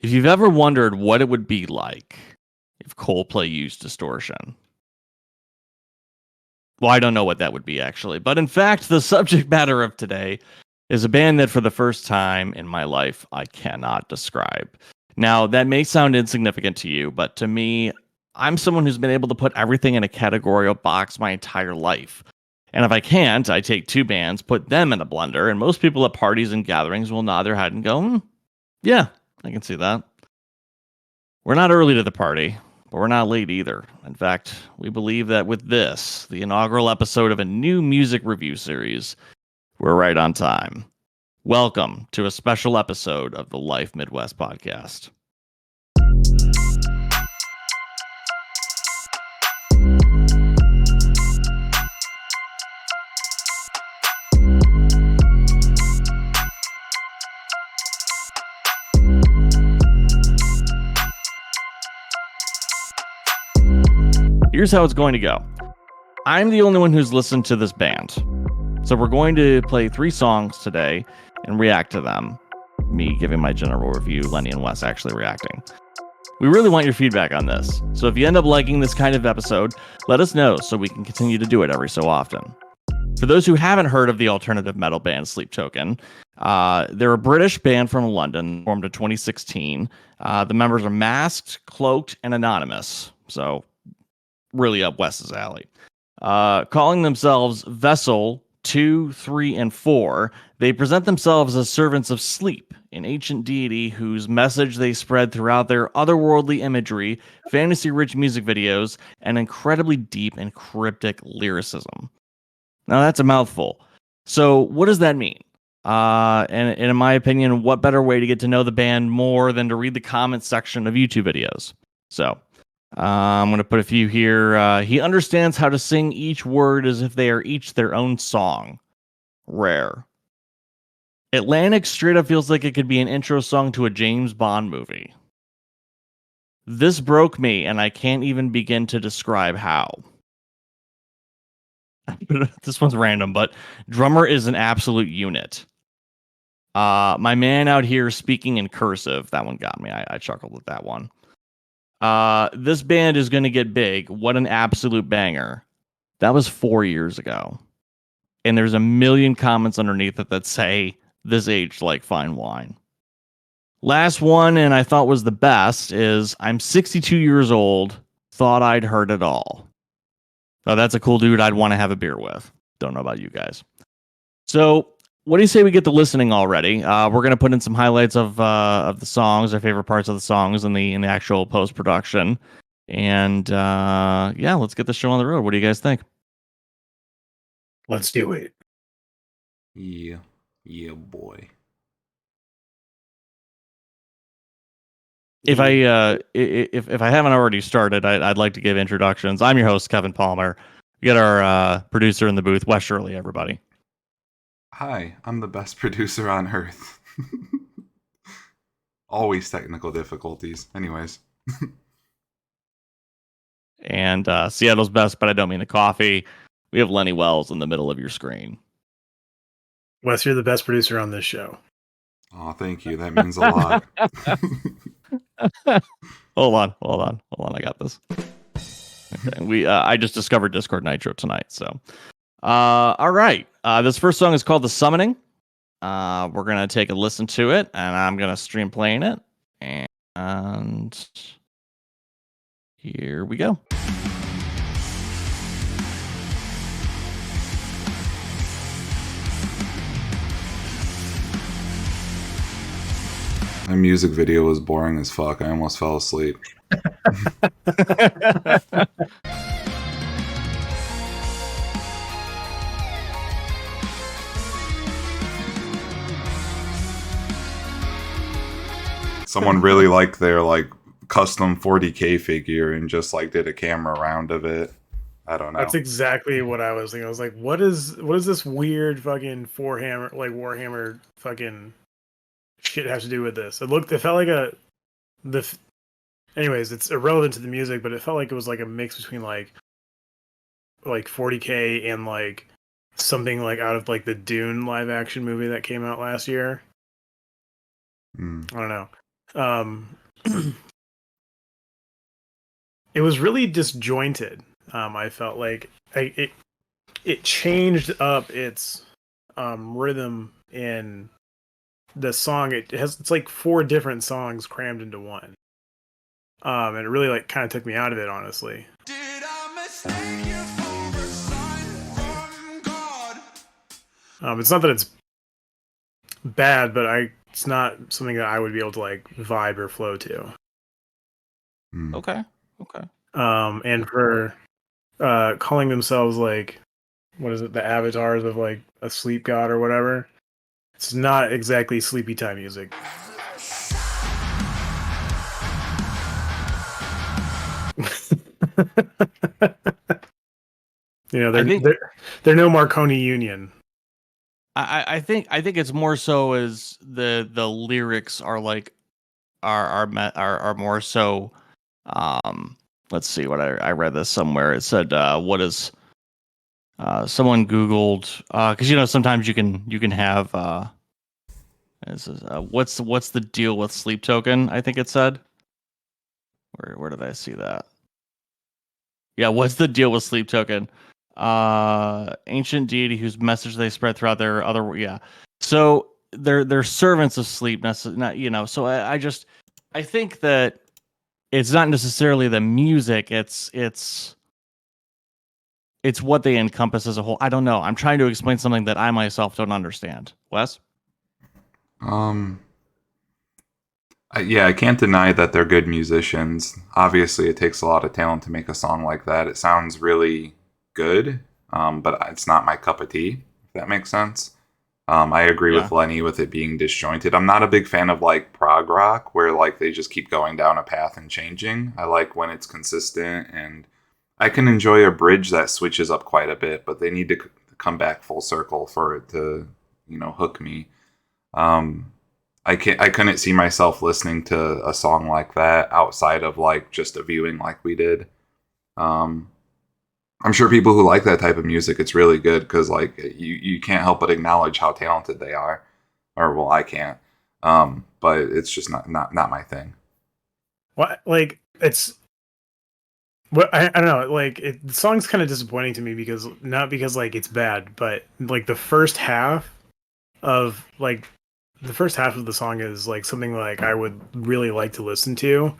If you've ever wondered what it would be like if Coldplay used distortion, well, I don't know what that would be actually. But in fact, the subject matter of today is a band that for the first time in my life, I cannot describe. Now, that may sound insignificant to you, but to me, I'm someone who's been able to put everything in a categorical box my entire life. And if I can't, I take two bands, put them in a blender, and most people at parties and gatherings will nod their head and go, yeah, I can see that. We're not early to the party, but we're not late either. In fact, we believe that with this, the inaugural episode of a new music review series, we're right on time. Welcome to a special episode of the Life Midwest podcast. Here's how it's going to go. I'm the only one who's listened to this band. So we're going to play 3 songs today and react to them. Me giving my general review, Lenny and Wes actually reacting. We really want your feedback on this. So if you end up liking this kind of episode, let us know so we can continue to do it every so often. For those who haven't heard of the alternative metal band Sleep Token, they're a British band from London, formed in 2016. The members are masked, cloaked, and anonymous. So really up Wes's alley. Calling themselves Vessel 2, 3, and 4, they present themselves as servants of sleep, an ancient deity whose message they spread throughout their otherworldly imagery, fantasy-rich music videos, and incredibly deep and cryptic lyricism. Now that's a mouthful. So what does that mean? And in my opinion, what better way to get to know the band more than to read the comments section of YouTube videos? So I'm going to put a few here. He understands how to sing each word as if they are each their own song. Rare. Atlantic straight up feels like it could be an intro song to a James Bond movie. This broke me, and I can't even begin to describe how. This one's random, but drummer is an absolute unit. My man out here speaking in cursive. That one got me. I chuckled at that one. This band is going to get big. What an absolute banger. That was 4 years ago. And there's a million comments underneath it that say, this aged like fine wine. Last one, and I thought was the best, is I'm 62 years old, thought I'd heard it all. Oh, that's a cool dude I'd want to have a beer with. Don't know about you guys. So what do you say we get to listening already? We're going to put in some highlights of the songs, our favorite parts of the songs in the actual post-production. And yeah, let's get the show on the road. What do you guys think? Let's do it. Yeah, boy. If I if I haven't already started, I'd like to give introductions. I'm your host, Kevin Palmer. We got our producer in the booth, Wes Shirley, everybody. Hi, I'm the best producer on earth. Always technical difficulties. Anyways. And Seattle's best, but I don't mean the coffee. We have Lenny Wells in the middle of your screen. Wes, you're the best producer on this show. Oh, thank you. That means a lot. Hold on. I got this. Okay, I just discovered Discord Nitro tonight. So, all right. This first song is called "The Summoning." We're gonna take a listen to it, and I'm gonna stream playing it. And here we go. My music video was boring as fuck. I almost fell asleep. Someone really liked their custom 40K figure and just did a camera round of it. I don't know. That's exactly what I was thinking. I was like, what is this weird fucking Warhammer fucking shit have to do with this? It felt like anyways, it's irrelevant to the music, but it felt like it was like a mix between like 40K and something out of the Dune live action movie that came out last year. I don't know. Um, it was really disjointed. I felt like it changed up its rhythm in the song. It's like 4 different songs crammed into one. And it really like kind of took me out of it, honestly. Did I mistake you for a sign from God? It's not that it's bad, but it's not something that I would be able to like vibe or flow to. Hmm. Okay. And for calling themselves like, what is it, the avatars of like a sleep god or whatever, it's not exactly sleepy time music. You know, I think they're no Marconi Union. I think it's more so as the lyrics are like are more so. Let's see what I read this somewhere. It said what is someone Googled because sometimes you can have what's the deal with sleep token? I think it said. Where did I see that? Yeah, what's the deal with sleep token? Ancient deity whose message they spread throughout their other yeah. So they're servants of sleep, not. So I think that it's not necessarily the music. It's what they encompass as a whole. I don't know. I'm trying to explain something that I myself don't understand. Wes? Um, yeah, I can't deny that they're good musicians. Obviously, it takes a lot of talent to make a song like that. It sounds really good, but it's not my cup of tea, if that makes sense. I agree Yeah. with Lenny with it being disjointed. I'm not a big fan of like prog rock where like they just keep going down a path and changing. I like when it's consistent, and I can enjoy a bridge that switches up quite a bit, but they need to come back full circle for it to, hook me. Um, I couldn't see myself listening to a song like that outside of like just a viewing like we did. Um, I'm sure people who like that type of music, it's really good because like you can't help but acknowledge how talented they are, or well, I can't. But it's just not my thing. What, like, it's what I don't know. Like, the song's kind of disappointing to me because not because like it's bad, but like of like the first half of the song is like something like I would really like to listen to.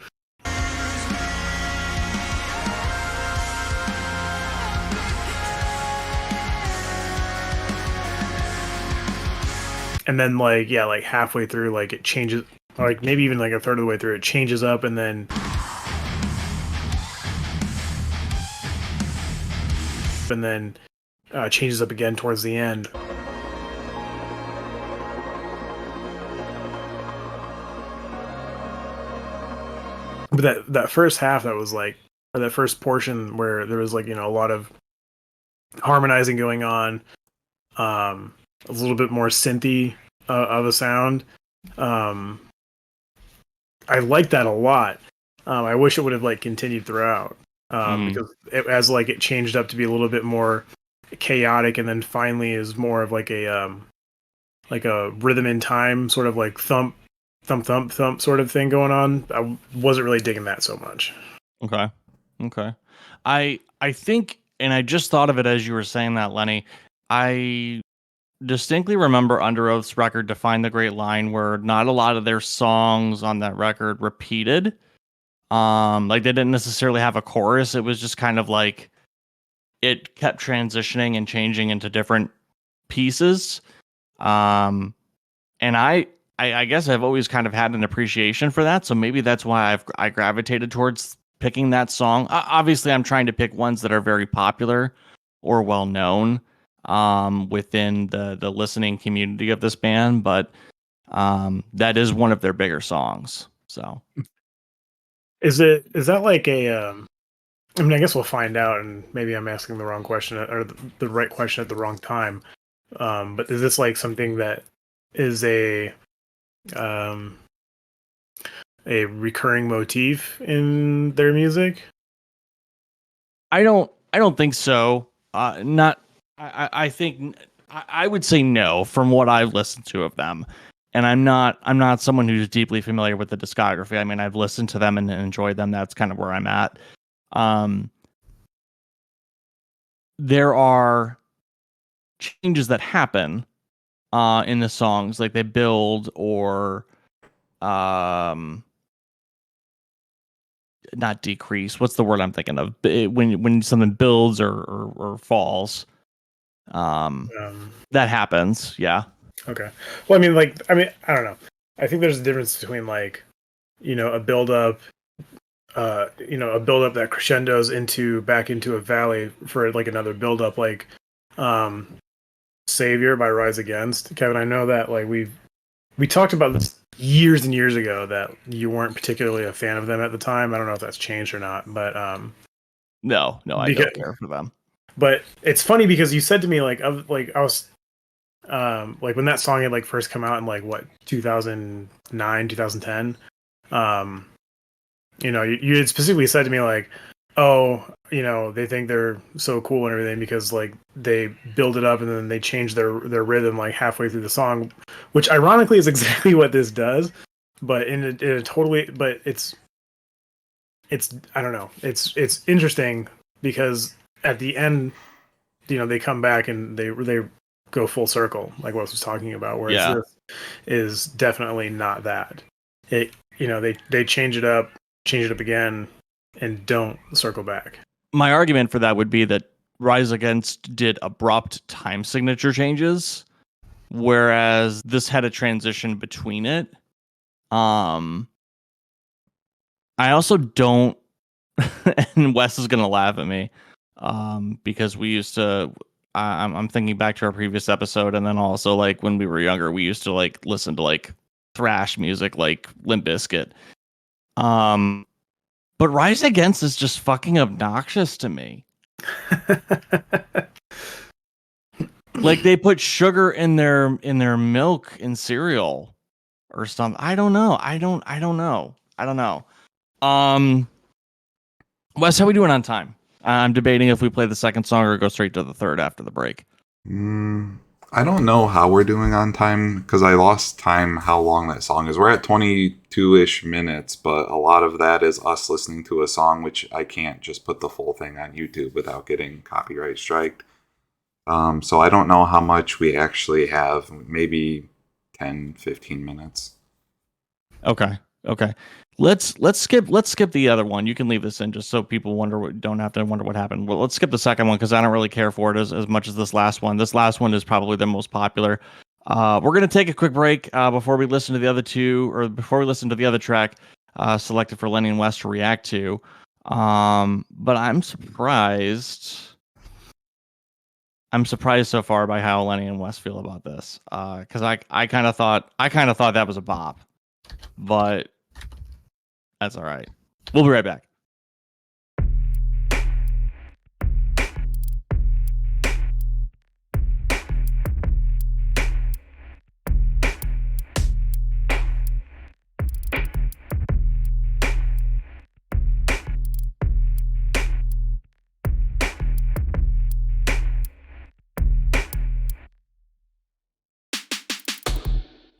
And then like yeah, like halfway through, like it changes, like maybe even like a third of the way through, it changes up, and then changes up again towards the end. But that first half, that was like, or that first portion where there was like a lot of harmonizing going on, a little bit more synthy of a sound. Um, I like that a lot. I wish it would have like continued throughout, because as like it changed up to be a little bit more chaotic, and then finally is more of like a rhythm in time, sort of like thump, thump, thump, thump sort of thing going on. I wasn't really digging that so much. Okay. Okay. I think, and I just thought of it as you were saying that, Lenny. I distinctly remember Under Oath's record Define the Great Line where not a lot of their songs on that record repeated. Like they didn't necessarily have a chorus. It was just kind of like it kept transitioning and changing into different pieces. Um, and I guess I've always kind of had an appreciation for that. So maybe that's why I gravitated towards picking that song. Obviously, I'm trying to pick ones that are very popular or well known within the listening community of this band, but that is one of their bigger songs. So Is that like a I mean, I guess we'll find out, and maybe I'm asking the wrong question or the right question at the wrong time. But is this like something that is um, a recurring motif in their music? I don't think so. Not I think I would say no from what I've listened to of them. and I'm not someone who's deeply familiar with the discography. I mean, I've listened to them and enjoyed them. That's kind of where I'm at. There are changes that happen in the songs, like they build or not decrease. What's the word I'm thinking of? When something builds or falls, that happens. Yeah. Okay. Well, I don't know. I think there's a difference between like, a build up, a build up that crescendos back into a valley for like another build up, like, Savior by Rise Against. Kevin, I know that like we talked about this years and years ago that you weren't particularly a fan of them at the time. I don't know if that's changed or not, but No, I don't care for them. But it's funny because you said to me like I was like when that song had like first come out in like what 2009 2010, you had specifically said to me like, oh, they think they're so cool and everything because like they build it up and then they change their rhythm like halfway through the song, which ironically is exactly what this does, but in a totally, but it's I don't know, it's interesting because at the end, they come back and they go full circle like Wes was talking about, whereas this is definitely not that. It they change it up again and don't circle back. My argument for that would be that Rise Against did abrupt time signature changes, whereas this had a transition between it. I also don't, and Wes is gonna laugh at me, because we used to. I'm thinking back to our previous episode, and then also like when we were younger, we used to like listen to like thrash music, like Limp Bizkit. But Rise Against is just fucking obnoxious to me. Like they put sugar in their milk in cereal or something. I don't know. Wes, how we doing on time? I'm debating if we play the second song or go straight to the third after the break. I don't know how we're doing on time because I lost time how long that song is. We're at 22-ish minutes, but a lot of that is us listening to a song, which I can't just put the full thing on YouTube without getting copyright striked. So I don't know how much we actually have, maybe 10, 15 minutes. Okay. Let's skip the other one. You can leave this in just so people don't have to wonder what happened. Well, let's skip the second one because I don't really care for it as much as this last one. This last one is probably the most popular. We're gonna take a quick break before we listen to the other two, or before we listen to the other track selected for Lenny and West to react to. But I'm surprised. So far by how Lenny and West feel about this. Because I kind of thought that was a bop, but that's all right. We'll be right back.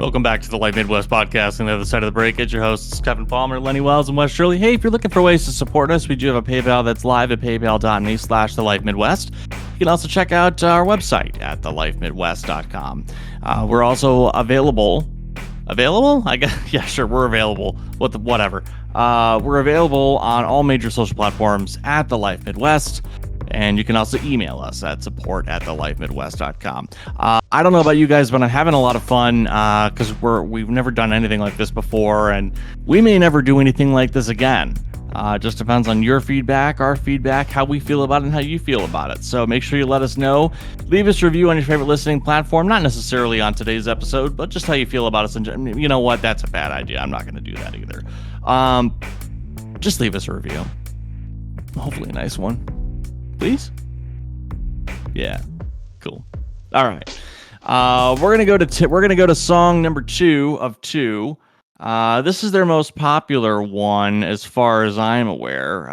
Welcome back to the Life Midwest podcast. On the other side of the break, it's your hosts, Kevin Palmer, Lenny Wells, and Wes Shirley. Hey, if you're looking for ways to support us, we do have a PayPal that's live at paypal.me/thelifemidwest. You can also check out our website at thelifemidwest.com. We're also available? I guess, yeah, sure, we're available. Whatever. We're available on all major social platforms at The Life Midwest. And you can also email us at support@thelifemidwest.com. I don't know about you guys, but I'm having a lot of fun because we've never done anything like this before, and we may never do anything like this again. Just depends on your feedback, our feedback, how we feel about it, and how you feel about it. So make sure you let us know. Leave us a review on your favorite listening platform, not necessarily on today's episode, but just how you feel about us. And you know what? That's a bad idea. I'm not going to do that either. Just leave us a review. Hopefully a nice one. Please? Yeah. Cool. All right. We're gonna go to song number 2 of 2. This is their most popular one as far as I'm aware.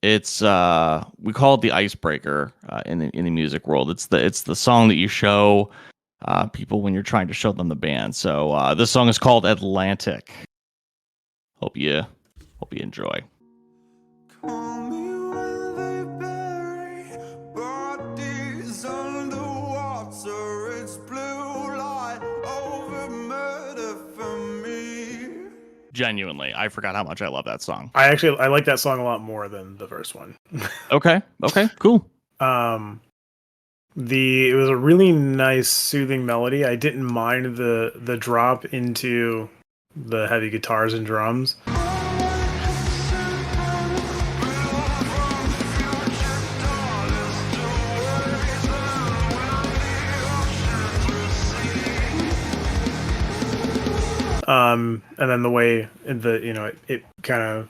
It's we call it the icebreaker in the music world. It's the song that you show people when you're trying to show them the band. So this song is called Atlantic. Hope you enjoy. Call me when they bury bodies underwater. It's blue light over murder for me. Genuinely, I forgot how much I love that song. I like that song a lot more than the first one. Okay, cool. It was a really nice, soothing melody. I didn't mind the drop into the heavy guitars and drums. And then the way it kind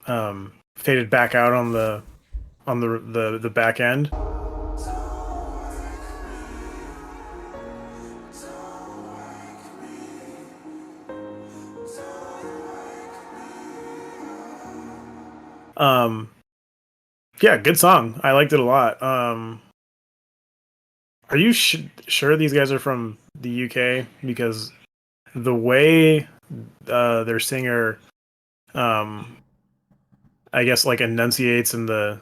of faded back out on the back end. Yeah, good song. I liked it a lot. Are you sure these guys are from the UK? Because the way their singer, I guess, like enunciates in the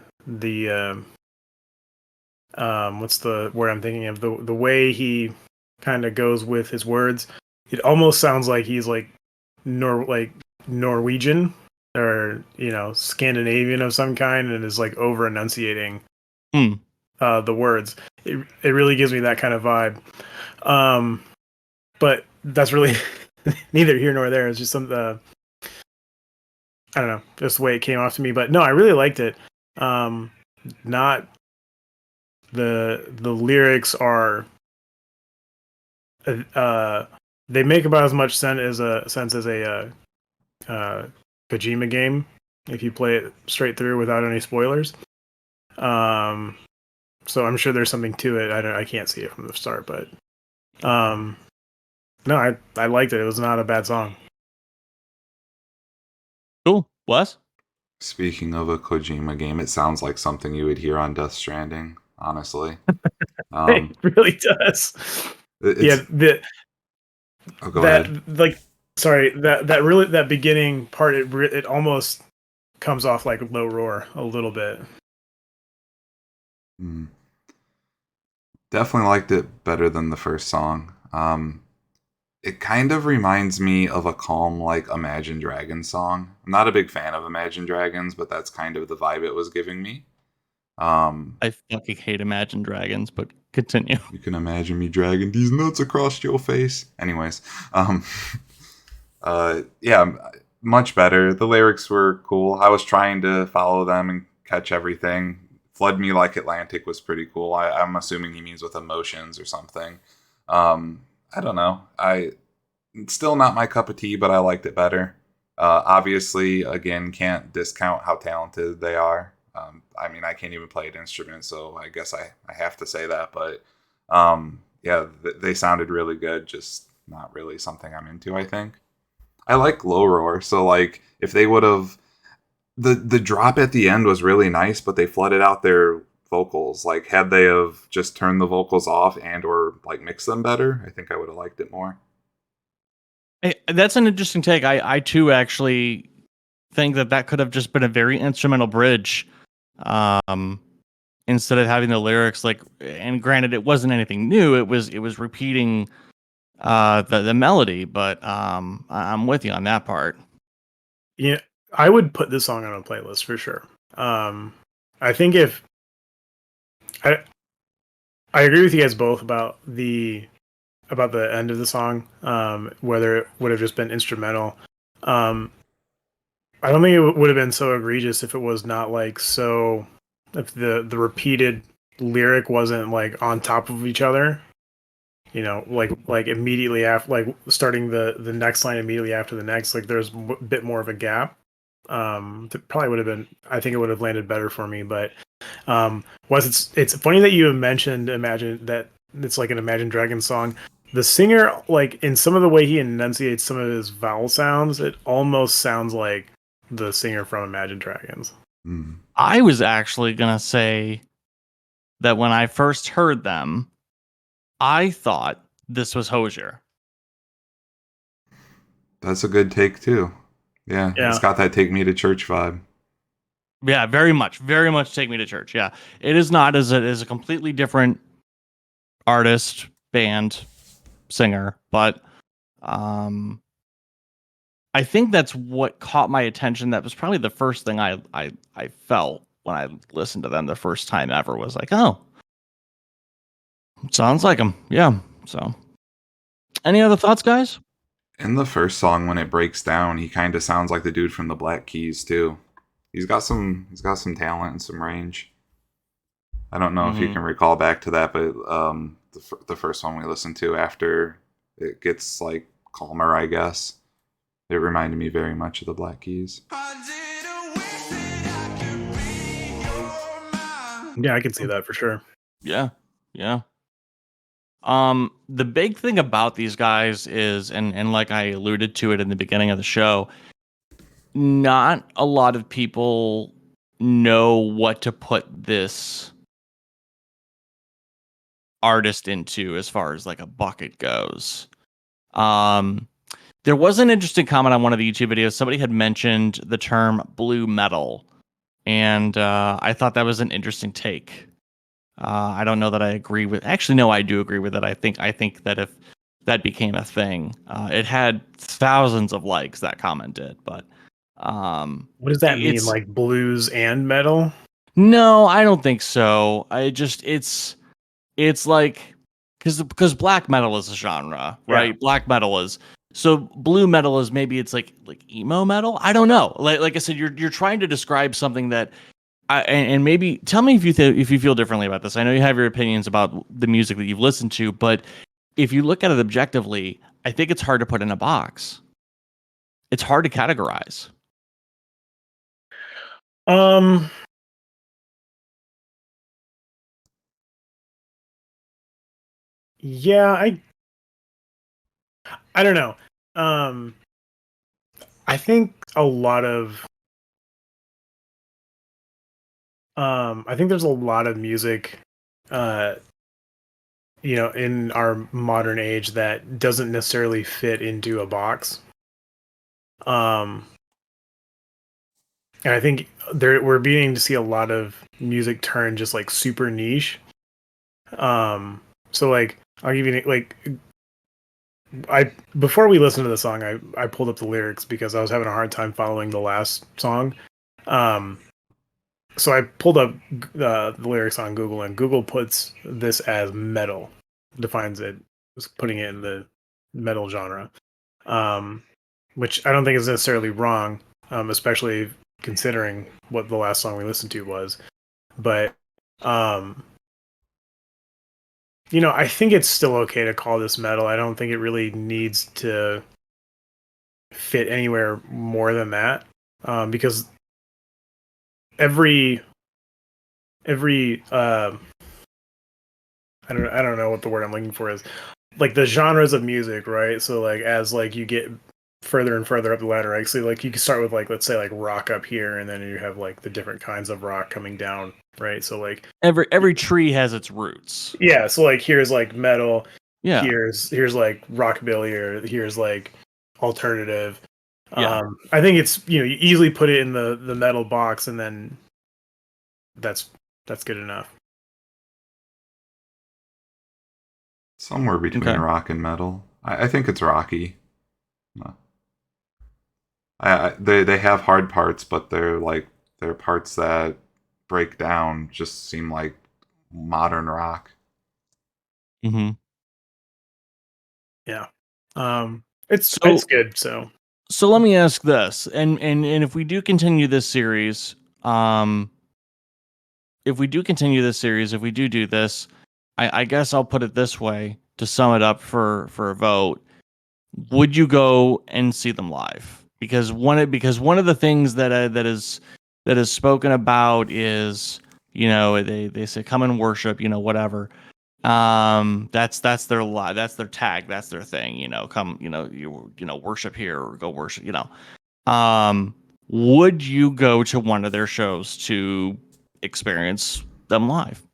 what's the word I'm thinking of? The way he kind of goes with his words, it almost sounds like he's like Norwegian or Scandinavian of some kind, and is like over enunciating the words. It really gives me that kind of vibe. But that's really neither here nor there. It's just some I don't know, just the way it came off to me. But no, I really liked it. Not the lyrics are they make about as much sense as a Kojima game if you play it straight through without any spoilers. So I'm sure there's something to it. I can't see it from the start, but no, I liked it. It was not a bad song. Cool. Wes? Speaking of a Kojima game, it sounds like something you would hear on Death Stranding, honestly. It really does. It's, Yeah, go ahead. that beginning part, it almost comes off like Low Roar a little bit. Definitely liked it better than the first song. It kind of reminds me of a calm, like, Imagine Dragons song. I'm not a big fan of Imagine Dragons, but that's kind of the vibe it was giving me. I fucking hate Imagine Dragons, but continue. You can imagine me dragging these nuts across your face. Anyways, yeah, much better. The lyrics were cool. I was trying to follow them and catch everything. Flood Me Like Atlantic was pretty cool. I'm assuming he means with emotions or something. I don't know. It's still not my cup of tea, but I liked it better. Obviously, again, can't discount how talented they are. I mean, I can't even play an instrument, so I guess I have to say that. But yeah, they sounded really good. Just not really something I'm into, I think. I like Low Roar, so like if they would have the drop at the end was really nice, but they flooded out their vocals. Like had they have just turned the vocals off and or like mixed them better, I think I would have liked it more. Hey, that's an interesting take. I too actually think that could have just been a very instrumental bridge, instead of having the lyrics. Like, and granted, it wasn't anything new. It was repeating the melody, but I'm with you on that part. Yeah, I would put this song on a playlist for sure. I think if I agree with you guys both about the end of the song, whether it would have just been instrumental. I don't think it would have been so egregious if it was not like so. If the repeated lyric wasn't like on top of each other, like immediately after, like starting the next line immediately after the next, like there's a bit more of a gap. Probably would have been. I think it would have landed better for me, but it's funny that you mentioned Imagine that it's like an Imagine Dragons song. The singer, like in some of the way he enunciates some of his vowel sounds, it almost sounds like the singer from Imagine Dragons. I was actually gonna say that when I first heard them, I thought this was Hosier. That's a good take too. Yeah, it's Yeah. got that "Take Me to Church" vibe. Yeah, very much. Take Me to Church. Yeah, it is not as a completely different artist, band, singer, but um, I think that's what caught my attention. That was probably the first thing I felt when I listened to them the first time ever. Was like, oh, sounds like them. Yeah. So, any other thoughts, guys? In the first song, when it breaks down, he kind of sounds like the dude from the Black Keys too. He's got some talent and some range. I don't know if you Mhm. can recall back to that, but the first one we listened to after it gets like calmer, I guess. It reminded me very much of the Black Keys. I didn't wish that I could be your man. Yeah, I can see that for sure. Yeah. Yeah. The big thing about these guys is, and like I alluded to it in the beginning of the show, not a lot of people know what to put this artist into as far as like a bucket goes. Um, there was an interesting comment on one of the YouTube videos. Somebody had mentioned the term blue metal, and I thought that was an interesting take. I don't know that I agree with. Actually, no, I do agree with it. I think that if that became a thing, it had thousands of likes. That comment did, but What does that mean? it's Like blues and metal? no, I don't think so. It's like because black metal is a genre, right? Yeah. Black metal is so blue metal is maybe it's like emo metal. I don't know. Like I said, you're trying to describe something that and maybe tell me if if you feel differently about this. I know you have your opinions about the music that you've listened to, but if you look at it objectively, I think it's hard to put in a box. It's hard to categorize. Um. Yeah, I don't know. Um. I think a lot of I think there's a lot of music, uh, in our modern age that doesn't necessarily fit into a box. Um, and I think we're beginning to see a lot of music turn just like super niche. So like I'll give you like I before we listened to the song, I pulled up the lyrics because I was having a hard time following the last song. Um, so I pulled up the lyrics on Google, and Google puts this as metal, defines it, as putting it in the metal genre, um, which I don't think is necessarily wrong, especially considering what the last song we listened to was. But um, I think it's still okay to call this metal. I don't think it really needs to fit anywhere more than that, because every I don't know what the word I'm looking for is, like the genres of music, right? So like as like you get further and further up the ladder, right? So like you can start with like, let's say like rock up here, and then you have like the different kinds of rock coming down, right? So like Every tree has its roots. yeah, so like here's like metal, Yeah. here's like rockabilly, or here's like alternative. Yeah. I think it's you easily put it in the metal box, and then that's good enough. Somewhere between Okay. rock and metal. I think it's rocky. No. They have hard parts, but they're parts that break down just seem like modern rock. Mm-hmm. Yeah. It's So good. So so let me ask this, and if we do continue this series, if we do continue this series, if we do this, I guess I'll put it this way to sum it up for a vote. Would you go and see them live? Because one of the things that is spoken about is they say come and worship, whatever. That's their that's their tag, that's their thing, come, worship here or go worship, um would you go to one of their shows to experience them live?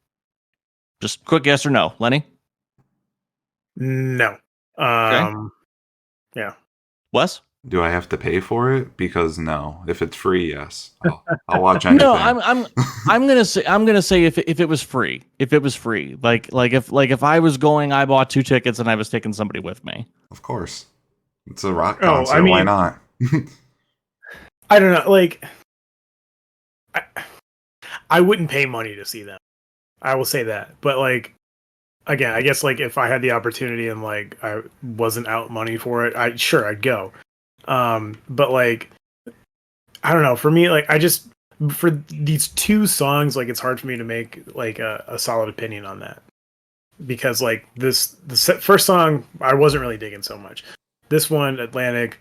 Just quick yes or no, Lenny. No. Yeah. Wes? Do I have to pay for it? Because no. If it's free, yes. I'll watch anything. No, I'm gonna say if it was free, like if I was going, I bought 2 tickets and I was taking somebody with me. Of course. It's a rock Oh, concert. I Why mean- not? I don't know. Like, I wouldn't pay money to see them. I will say that. But like, again, I guess like if I had the opportunity and like I wasn't out money for it, I'd go. But like, I don't know. For me, like for these 2 songs, like it's hard for me to make like a solid opinion on that, because like the first song I wasn't really digging so much. This one, Atlantic,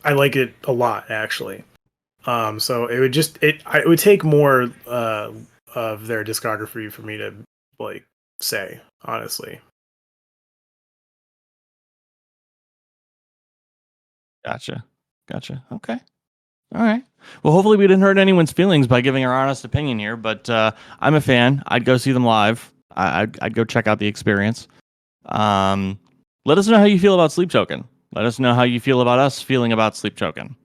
I like it a lot actually. So it would take more of their discography for me to like say, honestly. Gotcha. Okay. All right. Well, hopefully we didn't hurt anyone's feelings by giving our honest opinion here, but I'm a fan. I'd go see them live. I'd go check out the experience. Let us know how you feel about Sleep Token. Let us know how you feel about us feeling about Sleep Token.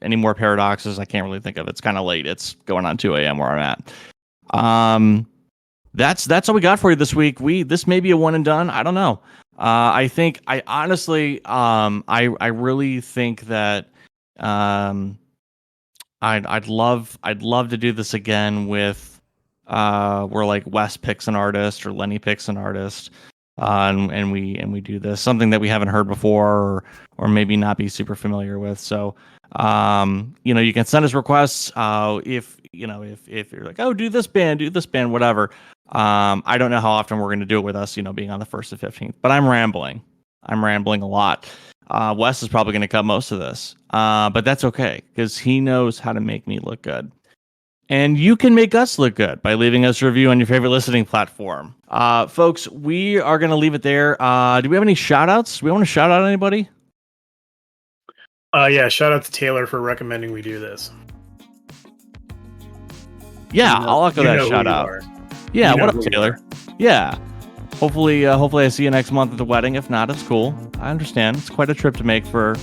Any more paradoxes? I can't really think of. It's kind of late. It's going on 2 a.m. where I'm at. That's all we got for you this week. This may be a one and done. I don't know. I really think that I'd love to do this again with where like Wes picks an artist or Lenny picks an artist, and we do this, something that we haven't heard before or maybe not be super familiar with. So you can send us requests if you're like, oh, do this band, whatever. I don't know how often we're going to do it with us, being on the 1st to 15th, but I'm rambling a lot. Wes is probably going to cut most of this, but that's okay because he knows how to make me look good. And you can make us look good by leaving us a review on your favorite listening platform. Folks, we are going to leave it there. Do we have any shout outs? Do we want to shout out anybody? Yeah, shout out to Taylor for recommending we do this. Yeah, I'll echo that shout out. Yeah, what up, Taylor? Yeah. Hopefully I see you next month at the wedding. If not, it's cool. I understand. It's quite a trip to make for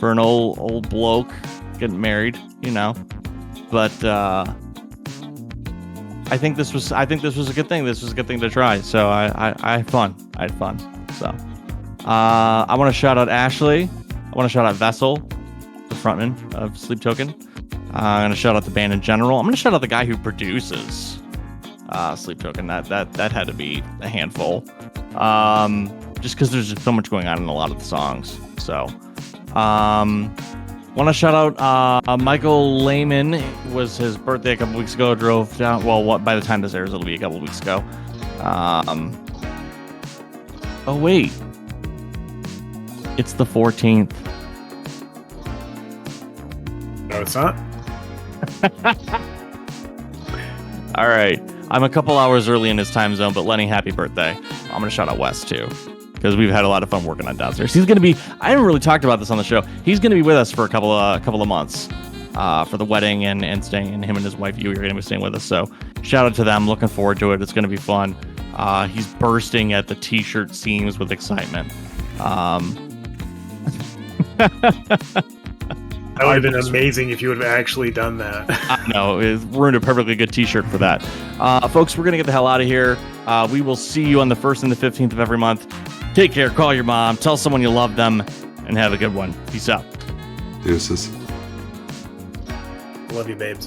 an old bloke getting married, But I think this was a good thing. This was a good thing to try. So I had fun. So I want to shout out Ashley. I want to shout out Vessel, the frontman of Sleep Token. I'm going to shout out the band in general. I'm going to shout out the guy who produces Sleep Token. That had to be a handful. Just because there's just so much going on in a lot of the songs. So want to shout out Michael Lehman. It was his birthday a couple weeks ago. Drove down. Well, by the time this airs, it'll be a couple weeks ago. Oh wait, it's the 14th. No, it's not. All right, I'm a couple hours early in his time zone, but Lenny, happy birthday. I'm gonna shout out Wes too, because we've had a lot of fun working on downstairs. He's gonna be. I haven't really talked about this on the show. He's gonna be with us for a couple of months for the wedding and staying. And him and his wife Yui are gonna be staying with us. So shout out to them. Looking forward to it. It's gonna be fun. He's bursting at the t-shirt seams with excitement. That would have been amazing if you would have actually done that. I know, it ruined a perfectly good t-shirt for that. Folks, we're going to get the hell out of here. We will see you on the 1st and the 15th of every month. Take care, call your mom, tell someone you love them, and have a good one. Peace out. Deuces. Love you, babes.